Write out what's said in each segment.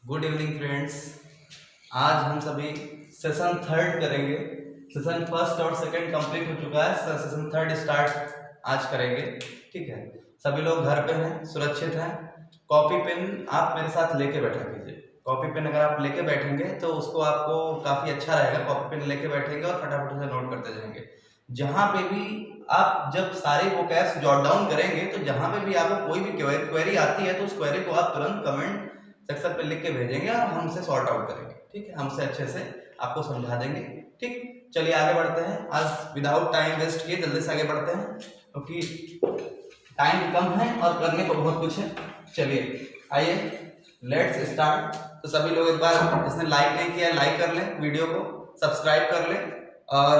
Good evening friends. आज हम सभी सेशन थर्ड करेंगे। सेशन फर्स्ट और सेकंड कंप्लीट हो चुका है, सेशन थर्ड स्टार्ट आज करेंगे। ठीक है, सभी लोग घर पे हैं, सुरक्षित हैं। कॉपी पेन आप मेरे साथ लेके बैठा कीजिए। कॉपी पेन अगर आप लेके बैठेंगे तो उसको आपको काफ़ी अच्छा रहेगा। कॉपी पेन लेके बैठेंगे और फटाफट से नोट करते जाएंगे। जहाँ पे भी आप जब सारे वोकैब्स जॉट डाउन करेंगे तो जहाँ पे भी आपको कोई भी क्वेरी आती है तो उस क्वेरी को आप तुरंत कमेंट सेक्शन पे लिख के भेजेंगे और हमसे सॉर्ट आउट करेंगे। ठीक है, हमसे अच्छे से आपको समझा देंगे। ठीक, चलिए आगे बढ़ते हैं। आज विदाउट टाइम वेस्ट किए जल्दी से आगे बढ़ते हैं क्योंकि टाइम कम है और करने को बहुत कुछ है। चलिए आइए लेट्स स्टार्ट। तो सभी लोग एक बार जिसने लाइक नहीं किया लाइक कर लें, वीडियो को सब्सक्राइब कर लें और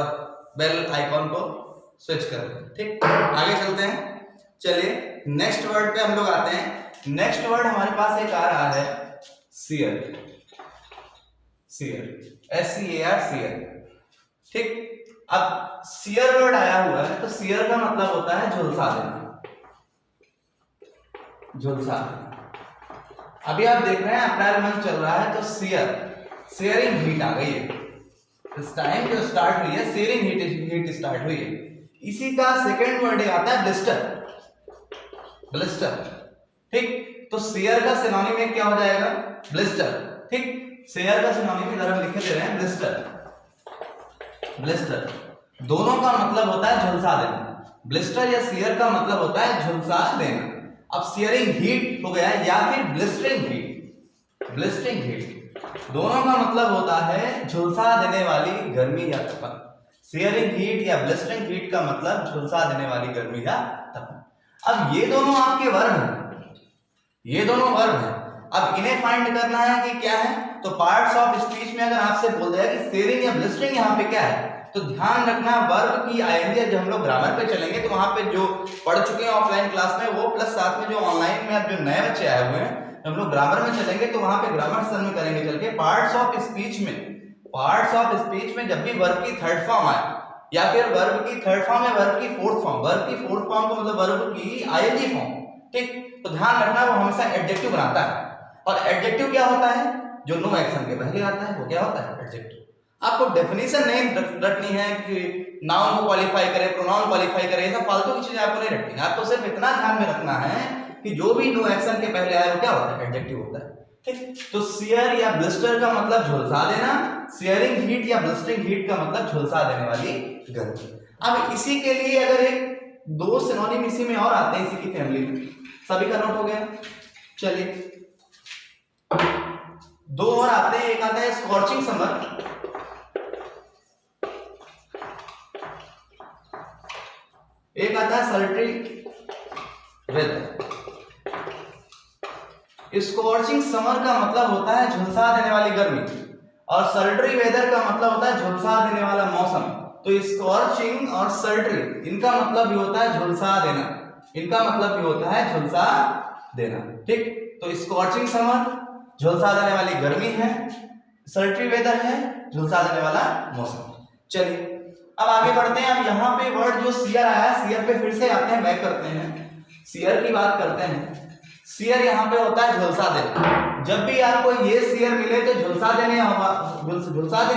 बेल आइकॉन को स्विच कर लें। ठीक, आगे चलते हैं। चलिए नेक्स्ट वर्ड पे हम लोग आते हैं। नेक्स्ट वर्ड हमारे पास एक आ रहा है सीयर। Shear, SEAR, shear. ठीक, अब सीयर वर्ड आया हुआ है तो सीयर का मतलब होता है झुलसा देना। झुलसा। अभी आप देख रहे हैं अप्रैल मंथ चल रहा है तो सीयरिंग हीट आ गई है। इस टाइम जो स्टार्ट हुई है सीयरिंग हीट स्टार्ट हुई है। इसी का सेकेंड वर्ड आता है ब्लिस्टर। ब्लिस्टर। ठीक, तो सीयर का सिनोनिम में क्या हो जाएगा? ब्लिस्टर। ठीक, सीयर का सिनोनिम इधर हम लिखे दे रहे हैं ब्लिस्टर। ब्लिस्टर दोनों का मतलब होता है झुलसा देना। ब्लिस्टर या सीयर का मतलब होता है झुलसा देना। अब सीयरिंग हीट हो गया या फिर ब्लिस्टरिंग हीट। ब्लिस्टरिंग हीट दोनों का मतलब होता है झुलसा देने वाली गर्मी या तपन। सीयरिंग हीट या ब्लिस्टरिंग हीट का मतलब झुलसा देने वाली गर्मी या तपन। अब ये दोनों आपके वर्ब हैं, ये दोनों वर्ब हैं। अब इन्हें फाइंड करना है कि क्या है। तो पार्ट्स ऑफ स्पीच में अगर आपसे बोल दिया कि सीयरिंग या ब्लिस्टरिंग यहाँ पे क्या है तो ध्यान रखना वर्ब की आईएनजी। जब हम लोग ग्रामर पे चलेंगे तो वहां पे जो पढ़ चुके हैं ऑफलाइन क्लास में वो प्लस साथ में जो ऑनलाइन में अब जो नए बच्चे आए हुए हैं हम लोग ग्रामर में चलेंगे तो वहां पे ग्रामर सेशन में करेंगे चल के पार्ट्स ऑफ स्पीच में। पार्ट्स ऑफ स्पीच में जब भी वर्ब की थर्ड फॉर्म आए या फिर वर्ब की थर्ड फॉर्म या वर्ब की फोर्थ फॉर्म, वर्ब की फोर्थ फॉर्म को मतलब वर्ब की आईएनजी फॉर्म। ठीक, तो ध्यान रखना वो हमेशा एडजेक्टिव बनाता है। और एडजेक्टिव क्या होता है? जो नो एक्शन के पहले आता है वो क्या होता है? एडजेक्टिव। आपको डेफिनेशन नहीं रटनी है कि नाउन को क्वालिफाई करे, प्रोनाउन क्वालिफाई करे, ये सब फालतू की चीजें आपको नहीं रखनी है। आपको सिर्फ इतना ध्यान में रखना है कि जो भी नो एक्शन के पहले आए वो क्या होता है? एडजेक्टिव होता है। ठीक, तो सीयर या ब्लिस्टर का मतलब झुलसा देना, सीयरिंग हीट या ब्लिस्टरिंग हीट का मतलब झुलसा देने वाली गर्मी। अब इसी के लिए अगर एक दो सिनोनिम इसी में और आते हैं इसी की फैमिली में, सभी का नोट हो गया। चलिए दो और आते हैं। एक आता है स्कॉर्चिंग समर, एक आता है सल्ट्री वेदर। स्कॉर्चिंग समर का मतलब होता है झुलसा देने वाली गर्मी और सल्ट्री वेदर का मतलब होता है झुलसा देने वाला मौसम। तो स्कॉर्चिंग और सल्ट्री इनका मतलब भी होता है झुलसा देना, इनका मतलब भी होता है झुलसा देना। ठीक, तो स्कॉर्चिंग समर झुलसा देने वाली गर्मी है, सल्ट्री वेदर है झुलसा देने वाला मौसम। चलिए अब आगे बढ़ते हैं। अब यहाँ पे वर्ड जो सीयर आया है, सीयर पे फिर से आते हैं, बैक करते हैं, सीयर की बात करते हैं। सीयर यहाँ पे होता है झुलसा देना। जब भी आपको ये सीयर मिले तो झुलसा देना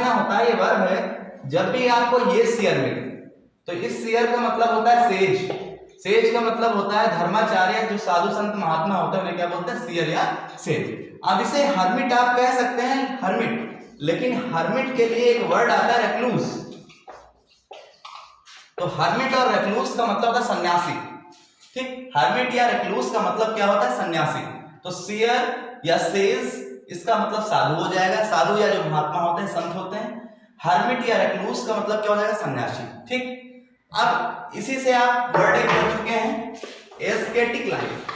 होता है, ये वर्ब है। जब भी आपको ये सीयर मिले तो इस सीयर का मतलब होता है सेज। सेज का मतलब होता है धर्माचार्य, जो साधु संत महात्मा होते हैं उन्हें क्या बोलते हैं? सीयर या सेज। अब इसे हर्मिट आप कह सकते हैं, हर्मिट, लेकिन हर्मिट के लिए एक वर्ड आता है रेक्लूस। तो हर्मिट और रेक्लूस का मतलब होता है सन्यासी। ठीक, हर्मिट या रेक्लूस का मतलब क्या होता है? सन्यासी। तो सीयर या सेज इसका मतलब साधु हो जाएगा, साधु या जो महात्मा होते हैं, संत होते हैं। हर्मिट या रेक्लूस का मतलब क्या हो जाएगा? सन्यासी। ठीक, अब इसी से आप वर्ड एक पढ़ चुके हैं, एस्केटिक लाइफ।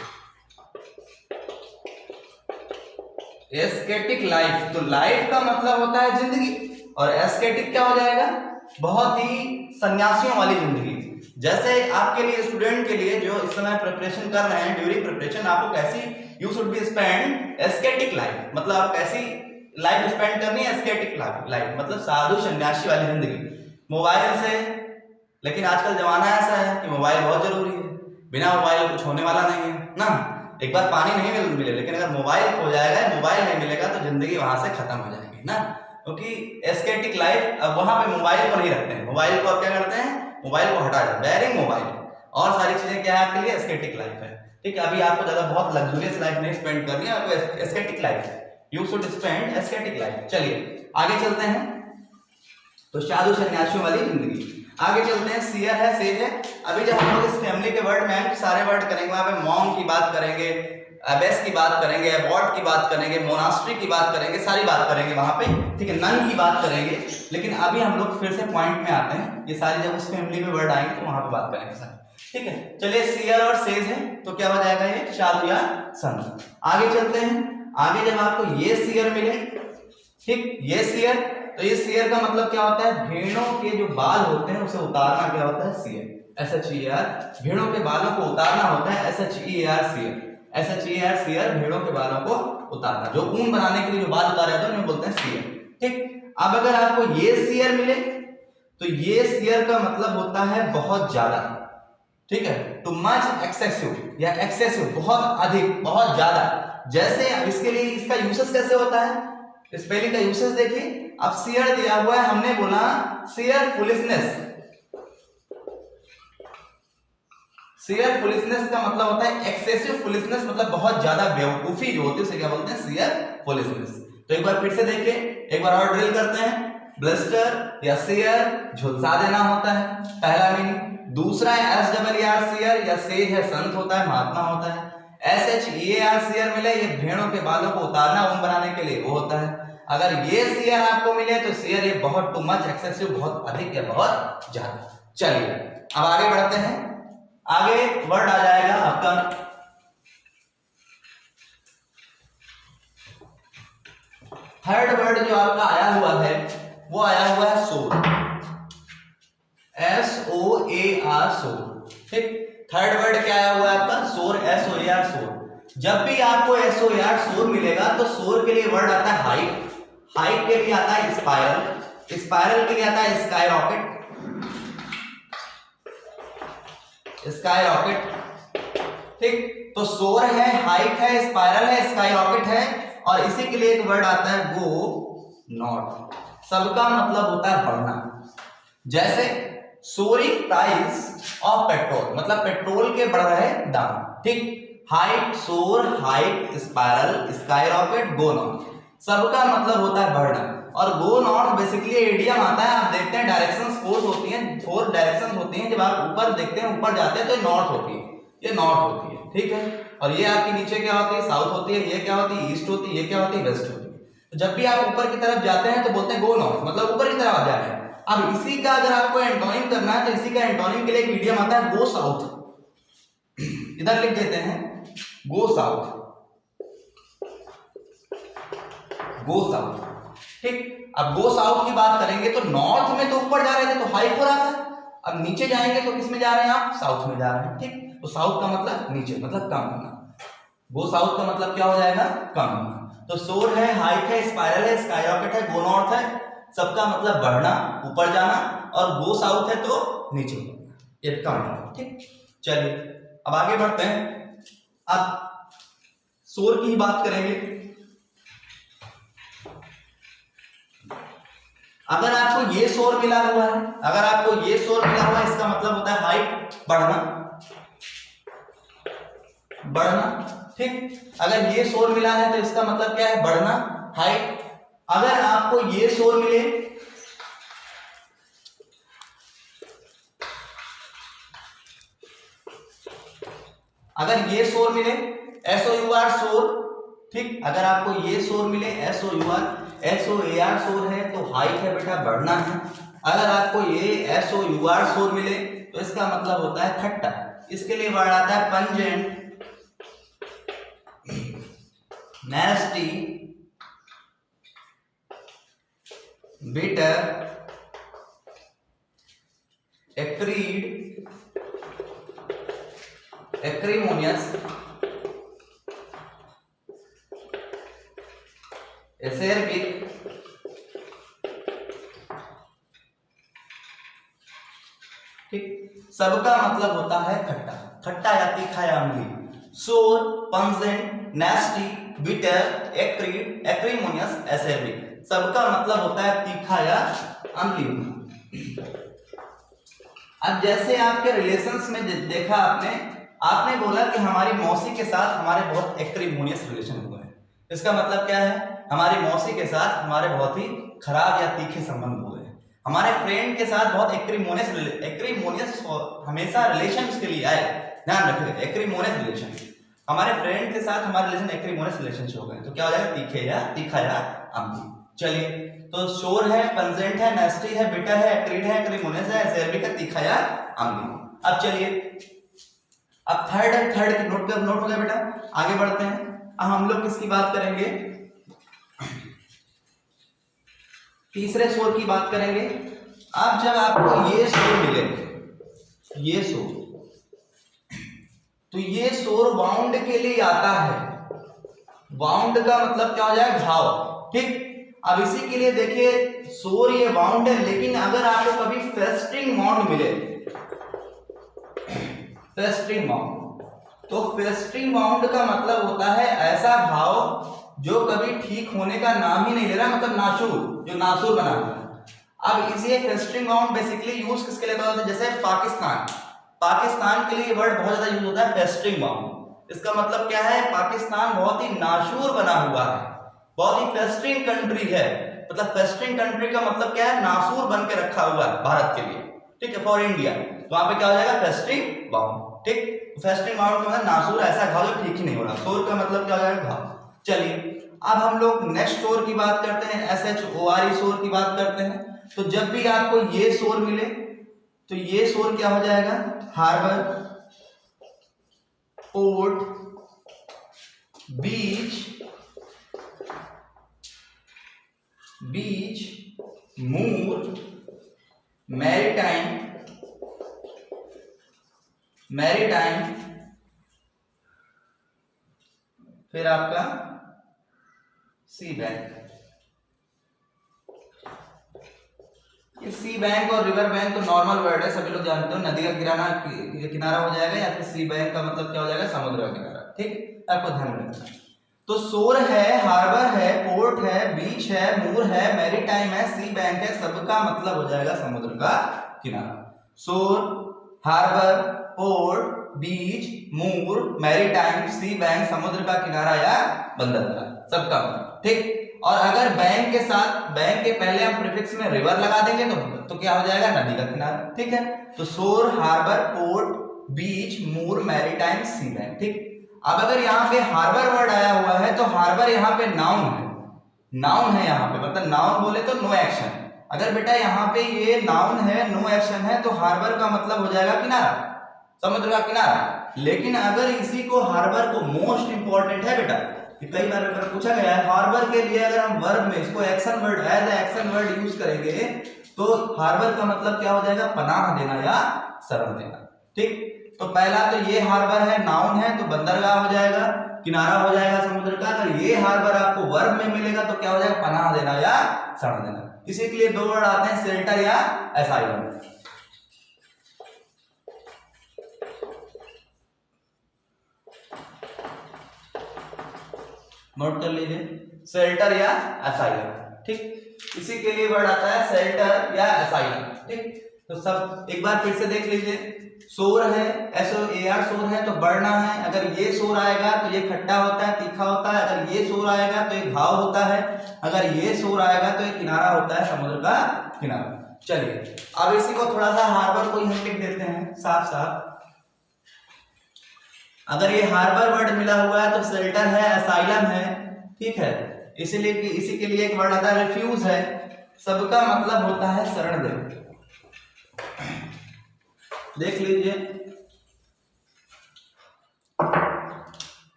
एस्केटिक लाइफ, तो लाइफ का मतलब होता है जिंदगी और एस्केटिक क्या हो जाएगा? बहुत ही सन्यासियों वाली जिंदगी। जैसे आपके लिए स्टूडेंट के लिए जो इस समय प्रिपरेशन कर रहे हैं, ड्यूरिंग प्रिपरेशन आपको कैसी you should be spend ascetic life, मतलब आप कैसी लाइफ स्पेंड करनी है? एस्केटिक लाइफ मतलब साधु सन्यासी वाली जिंदगी। मोबाइल से, लेकिन आजकल जमाना ऐसा है कि मोबाइल बहुत जरूरी है, बिना मोबाइल कुछ होने वाला नहीं है ना। एक बार पानी नहीं मिले, लेकिन अगर मोबाइल खो जाएगा, मोबाइल नहीं मिलेगा तो जिंदगी वहां से खत्म हो जाएगी ना, क्योंकि एस्केटिक लाइफ, अब वहां पे मोबाइल को नहीं रखते हैं, मोबाइल को अब क्या करते हैं, मोबाइल को हटा देते हैं, बैरिंग मोबाइल और सारी चीजें क्या है आपके लिए, एस्केटिक लाइफ है। ठीक है, अभी आपको ज्यादा बहुत लग्जूरियस लाइफ नहीं स्पेंड करनी है, आपको एस्केटिक लाइफ है, you should spend ascetic life. चलिए आगे चलते हैं, तो साधु सन्यासियों वाली जिंदगी। आगे चलते हैं, सियर है, सेज है। अभी जब हम लोग इस फैमिली के वर्ड में सारे वर्ड करेंगे, वहां पे मॉम की बात करेंगे, एबेस की बात करेंगे, एबॉर्ड की बात करेंगे, मोनास्ट्री की बात करेंगे, सारी बात करेंगे वहां पे, ठीक है, नन की बात करेंगे। लेकिन अभी हम लोग फिर से पॉइंट में आते हैं, ये सारी जब उस फैमिली में वर्ड आएंगे तो वहां पे बात करेंगे सारे। ठीक है, चलिए सियर और सेज है तो क्या हो जाएगा, ये साधु या संत। आगे चलते हैं, आगे जब आपको ये सियर मिले, ठीक, ये सियर, तो ये सियर का मतलब क्या होता है, भेड़ों के जो बाल होते हैं उसे उतारना क्या होता है, सियर। SHER, भेड़ों के बालों को उतारना होता है, SHER सियर, SHER सियर, भेड़ों के बालों को उतारना, जो ऊन बनाने के लिए जो बाल उतारे जाते हैं उन्हें बोलते हैं सियर। ठीक, अब अगर आपको ये सियर मिले तो ये सियर का मतलब होता है बहुत ज्यादा, ठीक है, टू मच, एक्सेसिव या एक्सेसिव, बहुत अधिक, बहुत ज्यादा। जैसे अब इसके लिए इसका यूसेज कैसे होता है, स्पेलिंग का यूसेज देखिए, अब सियर दिया हुआ है, हमने बोला सियर फुलिशनेस, सियर फुलिशनेस का मतलब होता है एक्सेसिव फुलिशनेस, मतलब बहुत ज्यादा बेवकूफी जो होती है उसे क्या बोलते हैं, सियर फुलिशनेस। तो एक बार फिर से देखिए, एक बार और ड्रिल करते हैं, ब्लस्टर या सियर, झुलसा देना होता है पहला मीनिंग। दूसरा है SEER सियर या सेज है, संत होता है, महात्मा होता है। SHEAR सियर मिले, ये भेड़ों के बालों को उतारना ऊन बनाने के लिए, वो होता है। अगर ये सियर आपको मिले तो सियर ये बहुत टू मच, एक्सेसिव, बहुत अधिक या बहुत ज्यादा। चलिए अब आगे बढ़ते हैं, आगे वर्ड आ जाएगा आपका थर्ड वर्ड जो आपका आया हुआ है वो आया हुआ है सोर, SOAR सोर। ठीक, थर्ड वर्ड क्या आया हुआ है आपका, सोर, SOAR सोर। जब भी आपको SOAR सोर मिलेगा तो सोर के लिए वर्ड आता है हाइट, हाइट के लिए आता है स्पाइरल, स्पाइरल के लिए आता है स्काई रॉकेट, स्काई रॉकेट। ठीक, तो सोर है, हाइट है, स्पाइरल है, स्काई रॉकेट है, और इसी के लिए एक वर्ड आता है गो नॉर्थ। सबका मतलब होता है बढ़ना, जैसे सोरिंग प्राइस ऑफ पेट्रोल, मतलब पेट्रोल के बढ़ रहे दाम। ठीक, हाइट, सोर, हाइट, स्पाइरल, स्काई रॉकेट, गो नॉर्थ, सबका मतलब होता है बढ़ना। और गो नॉर्थ बेसिकली एडियम आता है, आप देखते हैं डायरेक्शंस फोर्स होती हैं, 4 डायरेक्शंस होती हैं, जब आप ऊपर देखते हैं, ऊपर जाते हैं तो नॉर्थ होती है, ये नॉर्थ होती है। ठीक है, और ये आपके नीचे क्या होती है, साउथ होती है, ये क्या होती है, ईस्ट होती है, ये क्या होती है, वेस्ट होती है। तो जब भी आप ऊपर की तरफ जाते हैं तो बोलते हैं गो नॉर्थ, मतलब ऊपर की तरफ आप जा रहे हैं। अब इसी का अगर आपको एंटोनिम करना है तो इसी का एंटोनिम के लिए एक इडियम आता है गो साउथ, इधर लिख देते हैं गो साउथ, गो साउथ। ठीक, अब गो साउथ की बात करेंगे तो नॉर्थ में तो ऊपर जा रहे थे तो हाइट हो रहा था, अब नीचे जाएंगे तो किस में जा रहे हैं आप, साउथ में जा रहे हैं। ठीक, तो साउथ का मतलब नीचे, मतलब कम होना, गो साउथ का मतलब क्या हो जाएगा, कम होना। तो सोर है, हाइट है, स्पाइरल है, स्काई रॉकेट है, गो नॉर्थ है, सबका मतलब बढ़ना, ऊपर जाना, और गो साउथ है तो नीचे होना, ये कम होना। ठीक, चलिए अब आगे बढ़ते हैं, अब सोर की ही बात करेंगे। अगर आपको ये सोर मिला हुआ है, अगर आपको ये सोर मिला हुआ है, इसका मतलब होता है हाइट, बढ़ना, बढ़ना। ठीक, अगर ये सोर मिला है तो इसका मतलब क्या है, बढ़ना, हाइट। अगर आपको ये सोर मिले, अगर ये सोर मिले, SOUR सोर। ठीक, अगर आपको ये सोर मिले, SOAR सोर है तो हाइट है बेटा, बढ़ना है। अगर आपको ये SOUR सोर मिले तो इसका मतलब होता है खट्टा, इसके लिए वर्ड आता है pungent, nasty, bitter, acrid, acrimonious, acerbic, ठीक, सबका मतलब होता है खट्टा, खट्टा या तीखा या अम्लीय। सोर, पंजेंट, नेस्टी, बिटर, एक्रीड, एक्रीमोनियस, एसेरिक, सबका मतलब होता है तीखा या अम्लीय। अब जैसे आपके रिलेशंस में देखा आपने बोला कि हमारी मौसी के साथ हमारे बहुत एक्रीमोनियस रिलेशन हुए हैं। इसका मतलब क्या है? हमारी मौसी के साथ हमारे बहुत ही खराब या तीखे संबंध हुए हैं। हमारे फ्रेंड के साथ बहुत एक्रीमोनियस हमेशा रिलेशंस के लिए आए, ध्यान रखिएगा, एक्रीमोनियस रिलेशन। हमारे फ्रेंड के साथ हमारे रिलेशन एक्रीमोनियस रिलेशन हो गए तो क्या हो जाएगा? तीखा या अम्लीय। चलिए, तो शोर है, पंजेंट है, नेस्टी है, बिटर है, एक्रीड है, एक्रीमोनियस है, एसेरिक है, तीखा या अम्लीय। अब चलिए, अब थर्ड नोट हो गया बेटा, आगे बढ़ते हैं। अब हम लोग किसकी बात करेंगे? तीसरे शोर की बात करेंगे। अब जब आपको ये शोर मिले, ये शोर, तो ये शोर वाउंड के लिए आता है। वाउंड का मतलब क्या हो जाएगा? घाव, ठीक। अब इसी के लिए देखिए, शोर ये वाउंड है, लेकिन अगर आपको कभी फेस्टिंग वाउंड मिले, फेस्टिंग वाउंड, तो फेस्टिंग वाउंड का मतलब होता है ऐसा घाव जो कभी ठीक होने का नाम ही नहीं ले रहा, मतलब नासूर, जो नासूर बना हुआ है। अब इसे फेस्टिंग वाउंड बेसिकली यूज किसके लिए होता है? जैसे पाकिस्तान के लिए वर्ड बहुत ज्यादा यूज होता है फेस्टिंग वाउंड। इसका मतलब क्या है? पाकिस्तान बहुत ही नासूर बना हुआ है, बहुत ही फेस्टिंग कंट्री है। मतलब फेस्टिंग कंट्री का मतलब क्या है? नासूर बन के रखा हुआ है भारत के लिए, ठीक है, फॉर इंडिया। तो वहां पे क्या हो जाएगा? फेस्टिंग वाउंड, ठीक। फेस्टिंग वाउंड का मतलब नासूर, ऐसा घाव जो ठीक ही नहीं हो रहा। शोर का मतलब क्या हो जाएगा? घाव। चलिए, अब हम लोग नेक्स्ट शोर की बात करते हैं, SHORE शोर की बात करते हैं। तो जब भी आपको ये शोर मिले तो ये शोर क्या हो जाएगा? हार्बर, पोर्ट, बीच, मूर, मैरीटाइम, फिर आपका सी बैंक। ये सी बैंक और रिवर बैंक तो नॉर्मल वर्ड है, सभी लोग जानते हो। नदी का किनारा हो जाएगा, या फिर सी बैंक का मतलब क्या हो जाएगा? समुद्र का किनारा, ठीक। आपको ध्यान रखना। तो शोर है, हार्बर है, पोर्ट है, बीच है, मूर है, मैरीटाइम है, सी बैंक है, सबका मतलब हो जाएगा समुद्र का किनारा। शोर, हार्बर, पोर्ट, बीच, मूर, मैरीटाइम, सी बैंक, समुद्र का किनारा या बंदरगाह, सबका मतलब, ठीक। और अगर बैंक के साथ, बैंक के पहले हम प्रीफिक्स में रिवर लगा देंगे तो क्या हो जाएगा? नदी का किनारा, ठीक है। तो शोर, हार्बर, पोर्ट, बीच, मूर, मैरीटाइम, सी बैंक, ठीक। अब अगर यहाँ पे हार्बर वर्ड आया हुआ है तो हार्बर यहाँ पे नाउन है, यहाँ पे मतलब नाउन बोले तो नो एक्शन। अगर बेटा यहाँ पे ये नाउन है, नो एक्शन है, तो हार्बर का मतलब हो जाएगा किनारा, समुद्र का किनारा। लेकिन अगर इसी को, हार्बर को मोस्ट इंपॉर्टेंट है बेटा, कई बार अगर पूछा गया है हार्बर के लिए, अगर हम वर्ब में इसको action word, as action word use करेंगे तो हार्बर का मतलब क्या हो जाएगा? पनाह देना या शरण देना, ठीक। तो पहला तो ये हार्बर है, नाउन है, तो बंदरगाह हो जाएगा, किनारा हो जाएगा समुद्र का। अगर ये हार्बर आपको वर्ब में मिलेगा तो क्या हो जाएगा? पनाह देना या शरण देना। इसी के लिए दो वर्ड आते हैं, शेल्टर या असाइलम। नोट कर लीजिए, शेल्टर या असाइलम, ठीक। इसी के लिए वर्ड आता है शेल्टर या असाइलम, ठीक। तो सब एक बार फिर से देख लीजिए। शोर है, SOAR शोर है तो बढ़ना है। अगर ये शोर आएगा तो ये खट्टा होता है, तीखा होता है। अगर ये शोर आएगा तो ये घाव होता है। अगर ये शोर आएगा तो ये किनारा होता है, समुद्र का किनारा। चलिए, अब इसी को थोड़ा सा हार्बर को हम लिख देते हैं साफ साफ। अगर ये हार्बर वर्ड मिला हुआ है तो शेल्टर है, असाइलम है, ठीक है। इसीलिए इसी के लिए एक वर्ड आता है रिफ्यूज है, सबका मतलब होता है शरण देना। देख लीजिए,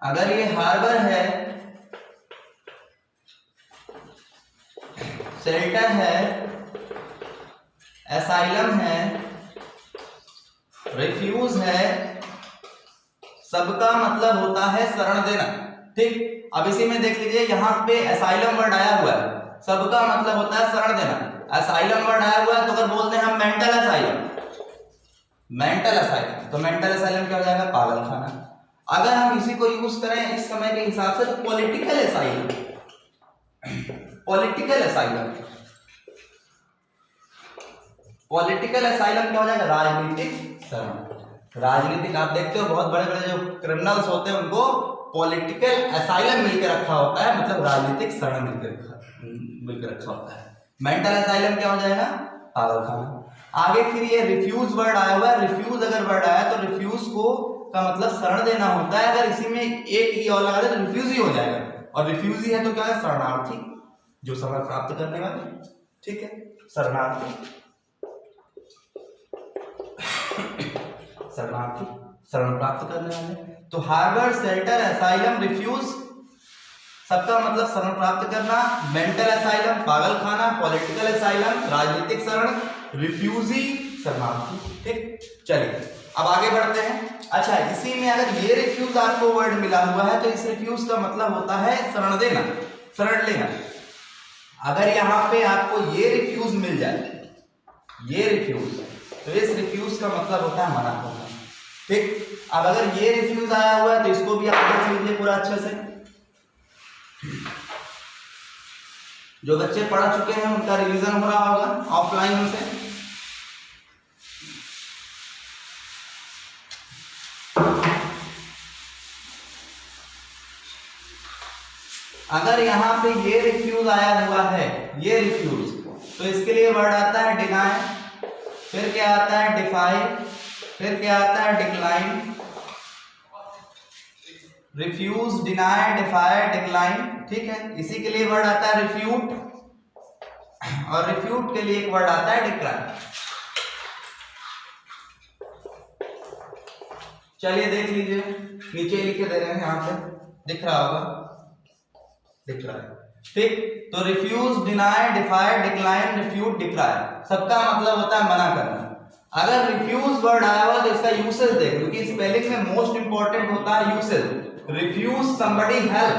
अगर ये हार्बर है, शेल्टर है, असाइलम है, रिफ्यूज है, सबका मतलब होता है शरण देना, ठीक। अब इसी में देख लीजिए, यहाँ पे असाइलम वर्ड आया हुआ है, सबका मतलब होता है शरण देना। असाइलम वर्ड आया हुआ है तो अगर बोलते हैं हम मेंटल असाइलम, तो मेंटल असाइलम क्या हो जाएगा? पागल खाना। अगर हम इसी को यूज करें इस समय के हिसाब से, तो political asylum, political asylum, political asylum क्या हो जाएगा? राजनीतिक शरण। राजनीतिक, आप देखते हो बहुत बड़े बड़े जो क्रिमिनल्स होते हैं उनको पॉलिटिकल असाइलम मिलकर रखा होता है, मतलब राजनीतिक शरण मिलकर रखा होता है। मेंटल असाइलम क्या हो जाएगा? पागलखाना। आगे फिर ये रिफ्यूज वर्ड आया हुआ है, रिफ्यूज अगर वर्ड आया तो रिफ्यूज को का मतलब शरण देना होता है। अगर इसी में एक ई और लगा दे तो रिफ्यूज ही हो जाएगा, और रिफ्यूज ही है तो क्या है? शरणार्थी, जो शरण प्राप्त करने वाले, ठीक है, शरणार्थी, शरणार्थी, शरण प्राप्त करने वाले। तो हार्बर, शेल्टर, असाइलम, रिफ्यूज, सबका मतलब शरण प्राप्त करना। मेंटल असाइलम पागलखाना, पॉलिटिकल असाइलम राजनीतिक शरण, रिफ्यूजी शरणार्थी। ठीक, चलिए अब आगे बढ़ते हैं। अच्छा, इसी में अगर ये रिफ्यूज आपको वर्ड मिला हुआ है तो इस रिफ्यूज का मतलब होता है शरण देना, शरण लेना। अगर यहाँ पे आपको ये रिफ्यूज मिल जाए, ये रिफ्यूज, तो इस रिफ्यूज का मतलब होता है मना करना। ठीक, अब अगर ये रिफ्यूज आया हुआ है तो इसको भी आप देख लीजिए पूरा अच्छे से। जो बच्चे पढ़ चुके हैं उनका रिवीजन हो रहा होगा ऑफलाइन उनसे। अगर यहाँ पे ये रिफ्यूज आया हुआ है, ये रिफ्यूज, तो इसके लिए वर्ड आता है डिनाई, फिर क्या आता है? डिफाई, फिर क्या आता है? Decline. Refuse, deny, defy, decline, ठीक है। इसी के लिए वर्ड आता है रिफ्यूट, और रिफ्यूट के लिए एक वर्ड आता है डिक्लाइन। चलिए देख लीजिए, नीचे लिखे दे रहे हैं, यहां पे दिख रहा होगा, दिख रहा है। ठीक, तो refuse, deny, defy, decline, refute, decry, सबका मतलब होता है मना करना। अगर रिफ्यूज वर्ड आया हुआ तो इसका यूसेज देख, क्योंकि स्पेलिंग में मोस्ट इंपॉर्टेंट होता है यूसेज। रिफ्यूज समबडी हेल्प,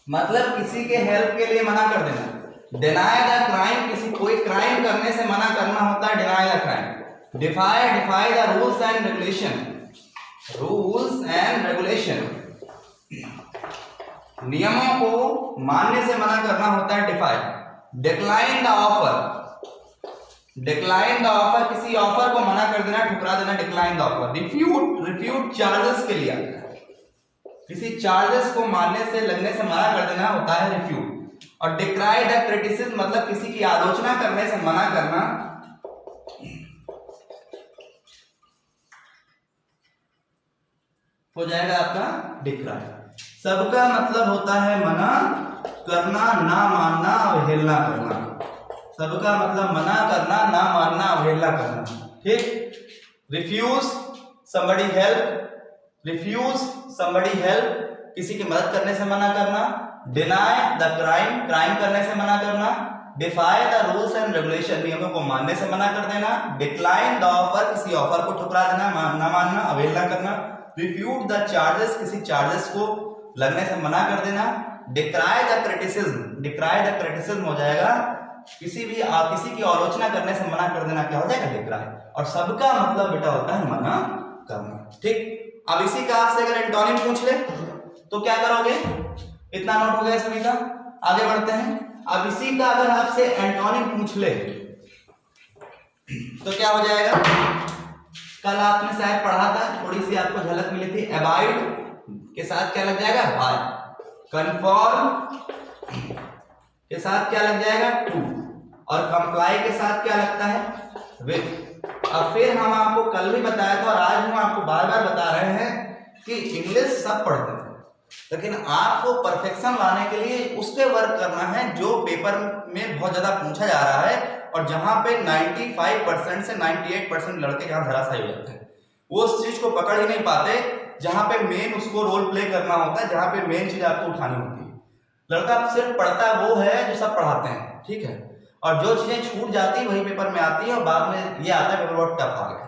मतलब किसी के हेल्प के लिए मना कर देना। डिनाई द क्राइम, किसी कोई क्राइम करने से मना करना होता है deny the crime. Defy, defy the rules and regulation, rules and regulation, नियमों को मानने से मना करना होता है defy. Decline the offer, decline the offer, किसी ऑफर को मना कर देना, ठुकरा देना, decline the offer. Refute, refute charges के लिए आता है, किसी चार्जेस को मानने से, लगने से मना कर देना होता है रिफ्यूट। और डिक्राई द क्रिटिसिज्म, मतलब किसी की आलोचना करने से मना करना, हो जाएगा आपका डिक्राई। सबका मतलब होता है मना करना, ना मानना, अवहेलना करना। सबका मतलब मना करना, ना मानना, अवहेलना करना। ठीक, refuse somebody help, refuse somebody help, किसी की मदद करने से मना करना। डिनाई द क्राइम, क्राइम करने से मना करना। Defy the rules and regulation, नियमों को मानने से मना कर देना। डिक्लाइन द ऑफर, किसी ऑफर को ठुकरा देना, ना मानना, अवहेलना करना। रिफ्यूट द चार्जेस, किसी चार्जेस को लगने से मना कर देना। Decry the criticism, decry the criticism हो जाएगा किसी की आलोचना करने से मना कर देना, क्या हो जाएगा? डिक्राई। और सबका मतलब बेटा होता है मना करना। ठीक, अब इसी का आपसे अगर एंटोनिम पूछ ले तो क्या करोगे? इतना नोट हो गया सभी का, आगे बढ़ते हैं। अब इसी का अगर आपसे एंटोनिम पूछ ले तो क्या हो जाएगा? कल आपने शायद पढ़ा था, थोड़ी सी आपको झलक मिली थी। अवॉइड के साथ क्या लग जाएगा? बाय। कन्फर्म के साथ क्या लग जाएगा? टू। और कंप्लाई के साथ क्या लगता है? विथ। अब फिर हम आपको कल भी बताया था और आज हम आपको बार बार बता रहे हैं कि इंग्लिश सब पढ़ते हैं, लेकिन आपको परफेक्शन लाने के लिए उस पे वर्क करना है जो पेपर में बहुत ज्यादा पूछा जा रहा है, और जहां पे 95% से 98% लड़के जहां धराशायी हो जाते हैं, वो उस चीज को पकड़ ही नहीं पाते जहां पे मेन उसको रोल प्ले करना होता है, जहां पे मेन चीज आपको उठानी होती है। लड़का सिर्फ पढ़ता वो है जो सब पढ़ाते हैं, ठीक है, और जो चीजें छूट जाती है वही पेपर में आती है, और बाद में ये आता है पेपर बहुत टफ आ गया।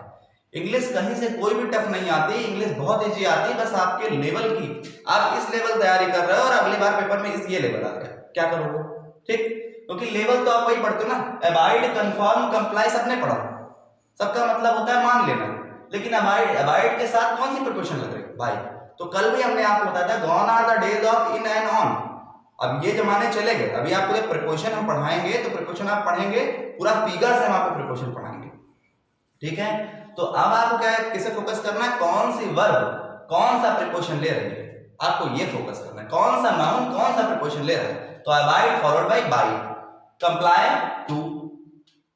इंग्लिश कहीं से कोई भी टफ नहीं आती, इंग्लिश बहुत ईजी आती है, बस आपके लेवल की, आप इस लेवल तैयारी कर रहे हो और अगली बार पेपर में ये लेवल आ गया, क्या करोगे? ठीक, क्योंकि लेवल तो आप वही पढ़ते हो ना। अवॉइड, कन्फर्म, कंप्लाई सबने पढ़ा, सबका मतलब होता है मान लेना। लेकिन अवॉइड के साथ कौन सी प्रीपोजिशन लग रही है? बाय। तो कल भी हमने आपको बताया था gone are the days of in and on. अब ये जमाने चले गए, अभी आपको जब प्रीपोजिशन हम पढ़ाएंगे तो प्रीपोजिशन आप पढ़ेंगे पूरा फिगर से हम आपको प्रीपोजिशन पढ़ाएंगे, ठीक है। तो अब आपको क्या है, किसे फोकस करना है, कौन सी वर्ब कौन सा प्रीपोजिशन ले रही है, आपको ये फोकस करना है, कौन सा नाउन कौन सा प्रीपोजिशन ले रहा है। तो avoid followed by, comply to,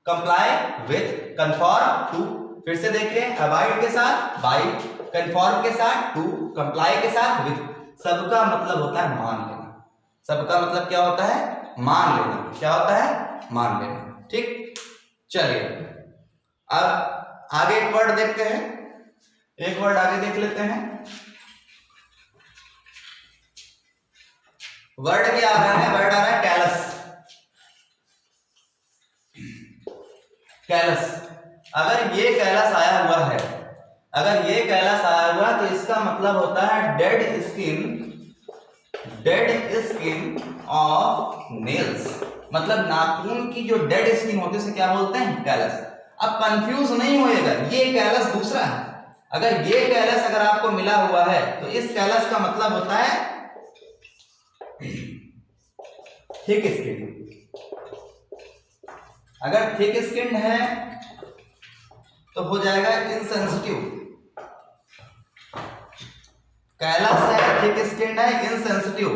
comply with, conform to. फिर से देखिए, अवॉइड के साथ बाय, कन्फॉर्म के साथ टू, कंप्लाई के साथ विथ। सबका मतलब होता है मान लेना, सबका मतलब क्या होता है, मान लेना। क्या होता है, मान लेना, ठीक। चलिए अब आगे एक वर्ड देखते हैं, एक वर्ड आगे देख लेते हैं। वर्ड क्या आ रहा है, वर्ड आ रहा है कैलस। कैलस, अगर ये कैलस आया हुआ है, अगर ये कैलस आया हुआ तो इसका मतलब होता है dead skin, dead skin of nails. मतलब नाखून की जो डेड स्किन होती है उसे क्या बोलते हैं, कैलस। अब कंफ्यूज नहीं होएगा, ये कैलस दूसरा है। अगर ये कैलस अगर आपको मिला हुआ है तो इस कैलस का मतलब होता है थिक स्किन। अगर थिक स्किन है तो हो जाएगा इनसेंसिटिव। कैलस है, थिक स्किन है, इनसेंसिटिव।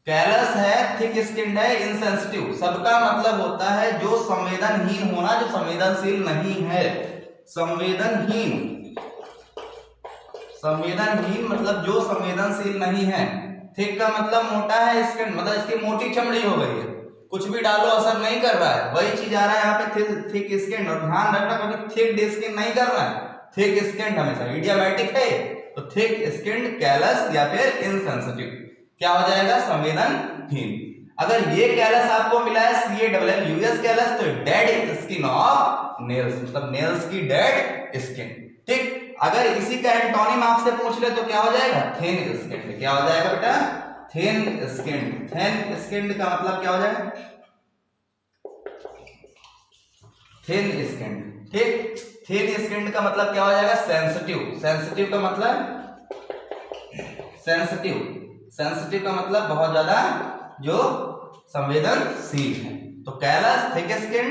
कैलस है, थिक स्किन है, इनसेंसिटिव। सबका मतलब होता है जो संवेदनहीन होना, जो संवेदनशील नहीं है। संवेदनहीन, संवेदनहीन मतलब जो संवेदनशील नहीं है। थिक का मतलब मोटा है, स्किन मतलब इसकी मोटी चमड़ी हो गई है, कुछ भी डालो असर नहीं कर रहा है। वही चीज आ रहा है यहाँ पे थिक स्किन। और ध्यान रखना कभी थिक स्किन नहीं करना है, थिक स्किन हमेशा इडियोमैटिक है। तो थिक स्किन, कैलस या फिर इनसेंसिटिव क्या हो जाएगा, संवेदनहीन। अगर ये कैलस आपको मिला है CALLUS कैलस, तो डेड स्किन ऑफ नेल्स, मतलब नेल्स की डेड स्किन, ठीक। अगर इसी का एंटोनिम आपसे पूछ ले तो क्या हो जाएगा, थिन स्किन। क्या हो जाएगा बेटा, थिन स्किन। थिन स्किन का मतलब क्या हो जाएगा, थिन स्किन, ठीक। थिन स्किन का मतलब क्या हो जाएगा, सेंसिटिव। सेंसिटिव का मतलब, सेंसिटिव, सेंसिटिव का मतलब बहुत ज्यादा जो संवेदनशील है। तो कैलस, थिक स्किन,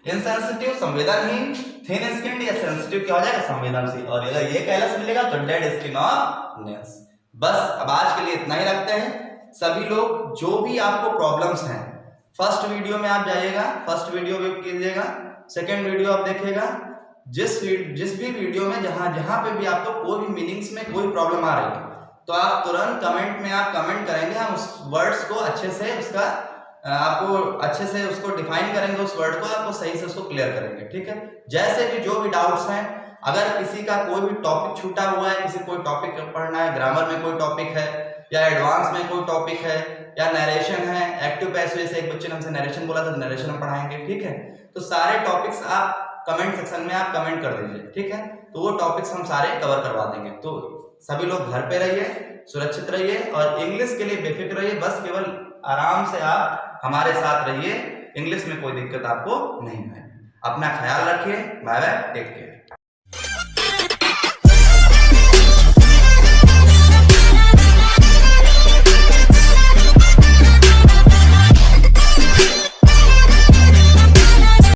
इनसेंसिटिव, संवेदनहीन, थिन स्किन या सेंसिटिव क्या हो जाएगा, संवेदनशील। और अगर ये कैलस मिलेगा तो डेड स्किन ऑफ नेल्स। बस अब आज के लिए इतना ही रखते हैं। सभी लोग जो भी आपको प्रॉब्लम्स हैं, फर्स्ट वीडियो में आप जाइएगा, फर्स्ट वीडियो में कीजिएगा, सेकंड वीडियो आप देखिएगा। जिस भी वीडियो में जहां पे भी आपको कोई भी मीनिंग्स में कोई प्रॉब्लम आ रही है तो आप तुरंत कमेंट में आप कमेंट करेंगे, हम उस वर्ड्स को अच्छे से उसका आपको अच्छे से उसको डिफाइन करेंगे, उस वर्ड को आपको सही से उसको क्लियर करेंगे, ठीक है। जैसे भी जो भी डाउट्स हैं, अगर किसी का कोई भी टॉपिक छूटा हुआ है, किसी कोई टॉपिक पढ़ना है, ग्रामर में कोई टॉपिक है या एडवांस में कोई टॉपिक है या नरेशन है, एक्टिव पैसिव, जैसे एक बच्चे ने हमसे नरेशन बोला था, नरेशन हम पढ़ाएंगे, ठीक है। तो सारे टॉपिक्स आप कमेंट सेक्शन में आप कमेंट कर दीजिए, ठीक है। तो वो टॉपिक्स हम सारे कवर करवा देंगे। तो सभी लोग घर पे रहिए, सुरक्षित रहिए और इंग्लिश के लिए बेफिक्र रहिए। बस केवल आराम से आप हमारे साथ रहिए, इंग्लिश में कोई दिक्कत आपको नहीं है। अपना ख्याल रखिए। Bye bye, take care.